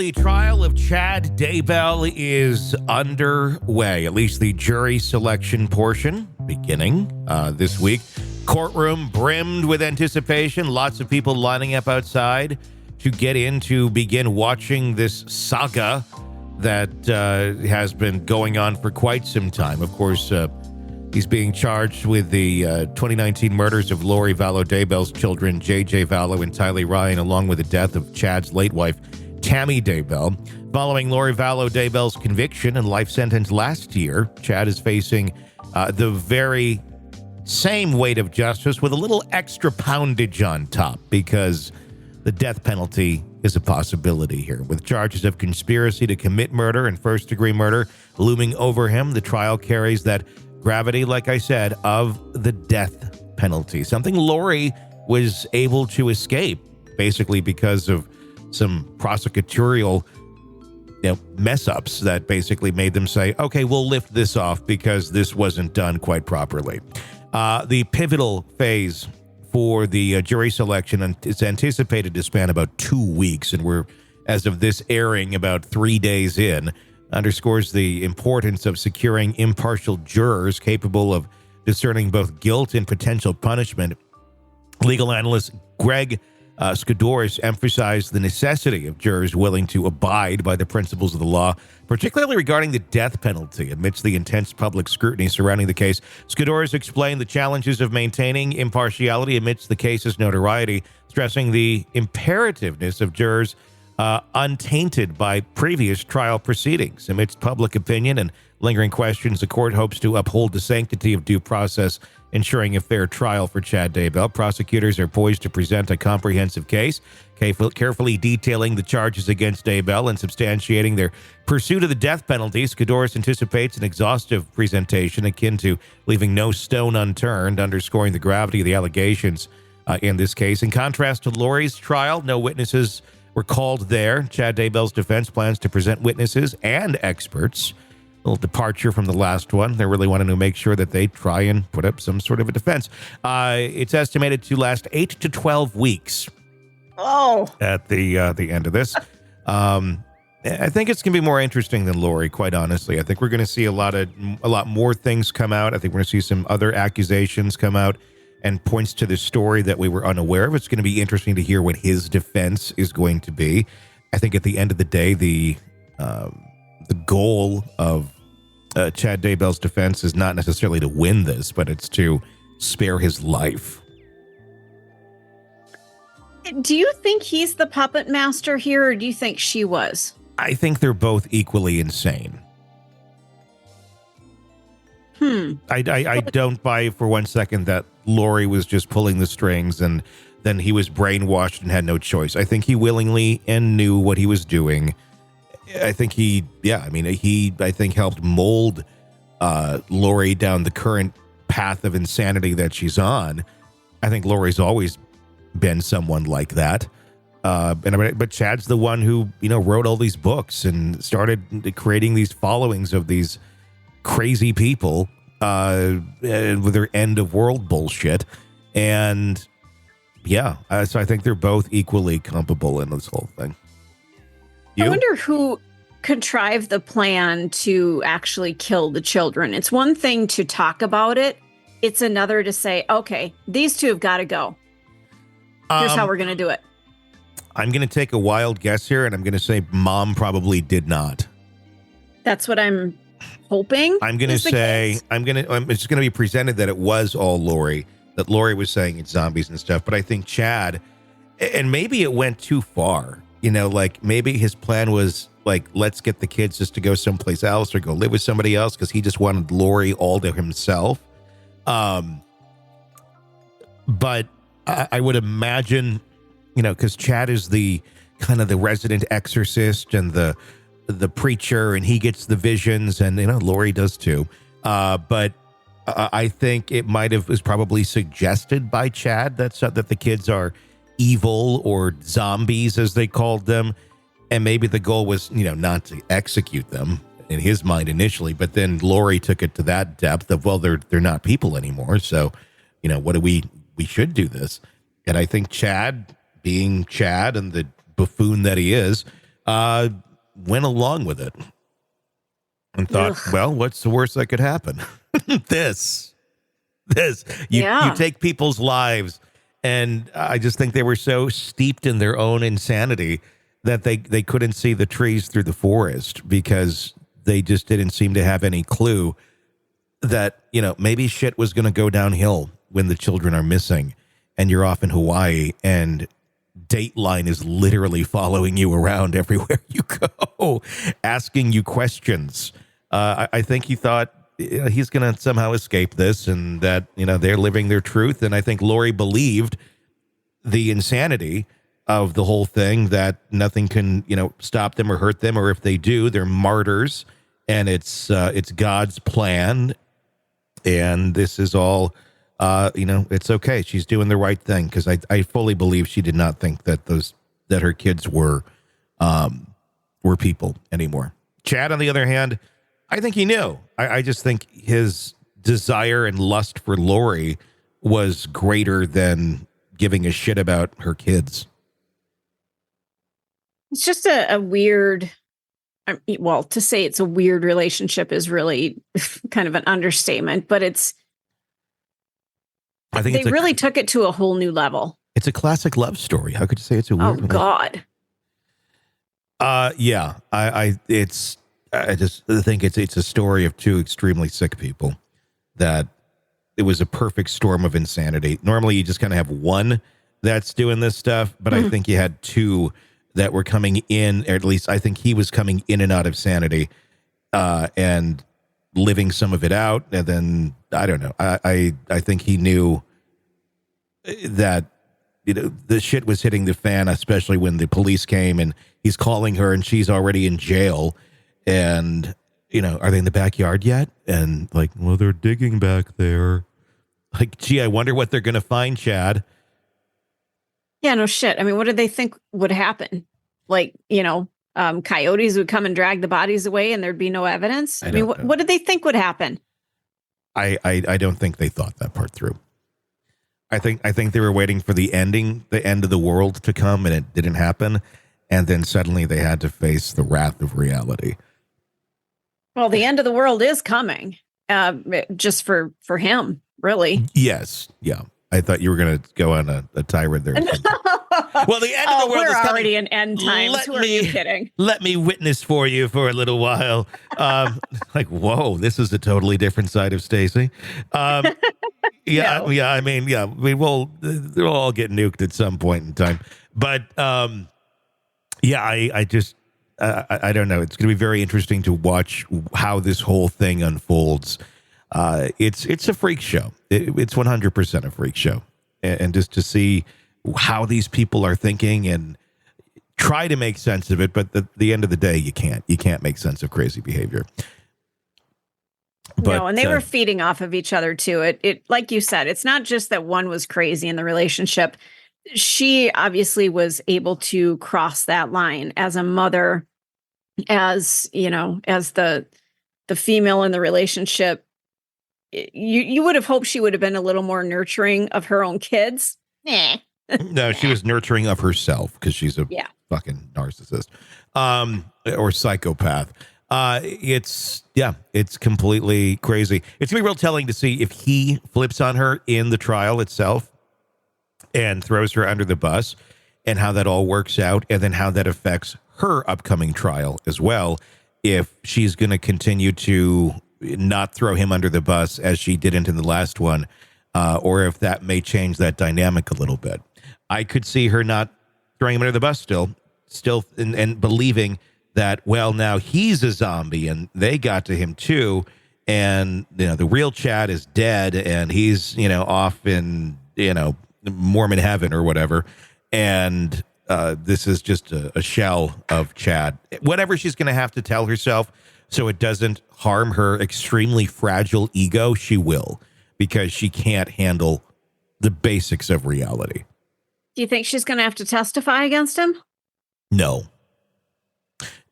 the trial of Chad Daybell is underway, at least the jury selection portion, beginning this week. Courtroom brimmed with anticipation, lots of people lining up outside to get in to begin watching this saga that has been going on for quite some time. Of course, he's being charged with the 2019 murders of Lori Vallow Daybell's children, J.J. Vallow and Tylee Ryan, along with the death of Chad's late wife, Tammy Daybell. Following Lori Vallow Daybell's conviction and life sentence last year, Chad is facing the very same weight of justice with a little extra poundage on top, because the death penalty is a possibility here. With charges of conspiracy to commit murder and first-degree murder looming over him, the trial carries that gravity, like I said, of the death penalty. Something Lori was able to escape, basically because of some prosecutorial mess-ups that basically made them say, okay, we'll lift this off because this wasn't done quite properly. The pivotal phase for the jury selection is anticipated to span about 2 weeks, and we're, as of this airing, about 3 days in, underscores the importance of securing impartial jurors capable of discerning both guilt and potential punishment. Legal analyst Greg Skordas emphasized the necessity of jurors willing to abide by the principles of the law, particularly regarding the death penalty amidst the intense public scrutiny surrounding the case. Skordas explained the challenges of maintaining impartiality amidst the case's notoriety, stressing the imperativeness of jurors untainted by previous trial proceedings. Amidst public opinion and lingering questions, the court hopes to uphold the sanctity of due process, ensuring a fair trial for Chad Daybell. Prosecutors are poised to present a comprehensive case, carefully detailing the charges against Daybell and substantiating their pursuit of the death penalty. Skordas anticipates an exhaustive presentation akin to leaving no stone unturned, underscoring the gravity of the allegations in this case. In contrast to Lori's trial, no witnesses were called there. Chad Daybell's defense plans to present witnesses and experts. A little departure from the last one. They're really wanting to make sure that they try and put up some sort of a defense. It's estimated to last 8 to 12 weeks. Oh, at the end of this. I think it's going to be more interesting than Lori, quite honestly. I think we're going to see a lot more things come out. I think we're going to see some other accusations come out and points to the story that we were unaware of. It's going to be interesting to hear what his defense is going to be. I think at the end of the day, the goal of Chad Daybell's defense is not necessarily to win this, but it's to spare his life. do you think he's the puppet master here, or do you think she was? I think they're both equally insane. I don't buy for 1 second that Lori was just pulling the strings and then he was brainwashed and had no choice. I think he willingly and knew what he was doing. I think he helped mold Lori down the current path of insanity that she's on. I think Lori's always been someone like that. But Chad's the one who, wrote all these books and started creating these followings of these crazy people with their end of world bullshit. And so I think they're both equally culpable in this whole thing. I wonder who contrived the plan to actually kill the children. It's one thing to talk about it. It's another to say, okay, these two have got to go. Here's how we're going to do it. I'm going to take a wild guess here, and I'm going to say mom probably did not. That's what I'm hoping. I'm going to say, it's just going to be presented that it was all Lori, that Lori was saying it's zombies and stuff. But I think Chad, and maybe it went too far, like maybe his plan was like, let's get the kids just to go someplace else or go live with somebody else because he just wanted Lori all to himself. But I would imagine, because Chad is the kind of the resident exorcist and the preacher, and he gets the visions, and Lori does too. But I think it was probably suggested by Chad that the kids are evil or zombies, as they called them, and maybe the goal was not to execute them in his mind initially, but then Lori took it to that depth of, well, they're not people anymore, so what do we should do this. And I think Chad, being Chad and the buffoon that he is, went along with it and thought, Ugh. well, what's the worst that could happen? This. You take people's lives. And I just think they were so steeped in their own insanity that they couldn't see the trees through the forest because they just didn't seem to have any clue that, maybe shit was going to go downhill when the children are missing and you're off in Hawaii and Dateline is literally following you around everywhere you go, asking you questions. I think he thought he's going to somehow escape this and that, they're living their truth. And I think Lori believed the insanity of the whole thing, that nothing can, stop them or hurt them. Or if they do, they're martyrs and it's God's plan. And this is all, it's okay. She's doing the right thing. Cause I fully believe she did not think that her kids were people anymore. Chad, on the other hand, I think he knew. I just think his desire and lust for Lori was greater than giving a shit about her kids. It's just a weird, well, to say it's a weird relationship is really kind of an understatement, but they really took it to a whole new level. It's a classic love story. How could you say it's a weird? Oh God. Yeah, I just think it's a story of two extremely sick people that it was a perfect storm of insanity. Normally you just kind of have one that's doing this stuff, but I think you had two that were coming in, or at least I think he was coming in and out of sanity and living some of it out. And then, I don't know, I think he knew that, the shit was hitting the fan, especially when the police came and he's calling her and she's already in jail. And, are they in the backyard yet? And like, well, they're digging back there. Like, gee, I wonder what they're going to find, Chad. Yeah, no shit. I mean, what did they think would happen? Like, coyotes would come and drag the bodies away and there'd be no evidence? I mean, what did they think would happen? I don't think they thought that part through. I think they were waiting for the end of the world to come, and it didn't happen. And then suddenly they had to face the wrath of reality. Well, the end of the world is coming, just for him, really. Yes. Yeah. I thought you were going to go on a tirade there. Well, the end of the world is coming. We're already in end times. Who are you kidding? Let me witness for you for a little while. Like, whoa, this is a totally different side of Stacey. Yeah. No. Yeah. I mean, yeah, they'll all get nuked at some point in time. But yeah, I don't know. It's going to be very interesting to watch how this whole thing unfolds. It's a freak show. It's 100% a freak show. And just to see how these people are thinking and try to make sense of it. But at the end of the day, you can't make sense of crazy behavior. But, no, and they were feeding off of each other too. It like you said, it's not just that one was crazy in the relationship. She obviously was able to cross that line as a mother, as the female in the relationship. You would have hoped she would have been a little more nurturing of her own kids. No, she was nurturing of herself because she's a fucking narcissist or psychopath. It's completely crazy. It's gonna be real telling to see if he flips on her in the trial itself and throws her under the bus, and how that all works out, and then how that affects her upcoming trial as well. If she's going to continue to not throw him under the bus as she didn't in the last one, or if that may change that dynamic a little bit. I could see her not throwing him under the bus still and believing that, well, now he's a zombie and they got to him too. And, the real Chad is dead and he's, off in, Mormon heaven or whatever. And this is just a shell of Chad. Whatever she's going to have to tell herself so it doesn't harm her extremely fragile ego, she will, because she can't handle the basics of reality. Do you think she's going to have to testify against him? No.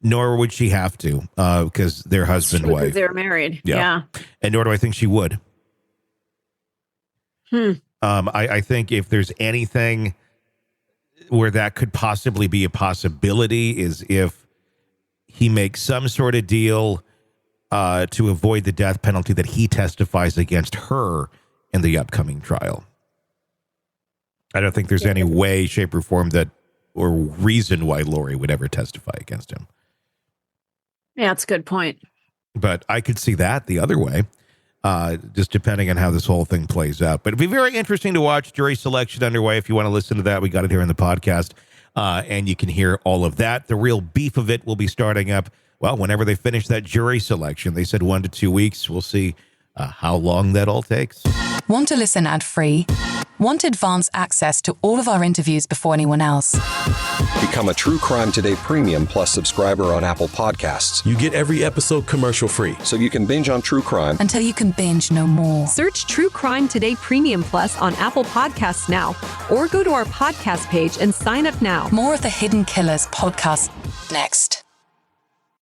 Nor would she have to, because they're husband and wife. They're married. Yeah. And nor do I think she would. I think if there's anything where that could possibly be a possibility is if he makes some sort of deal to avoid the death penalty that he testifies against her in the upcoming trial. I don't think there's any way, shape, or form or reason why Lori would ever testify against him. Yeah, that's a good point. But I could see that the other way, just depending on how this whole thing plays out. But it'd be very interesting to watch. Jury selection underway. If you want to listen to that, we got it here in the podcast, and you can hear all of that. The real beef of it will be starting up, well, whenever they finish that jury selection. They said 1 to 2 weeks. We'll see how long that all takes. Want to listen ad-free? Want advance access to all of our interviews before anyone else? Become a True Crime Today Premium Plus subscriber on Apple Podcasts. You get every episode commercial-free. So you can binge on true crime until you can binge no more. Search True Crime Today Premium Plus on Apple Podcasts now, or go to our podcast page and sign up now. More of the Hidden Killers podcast next.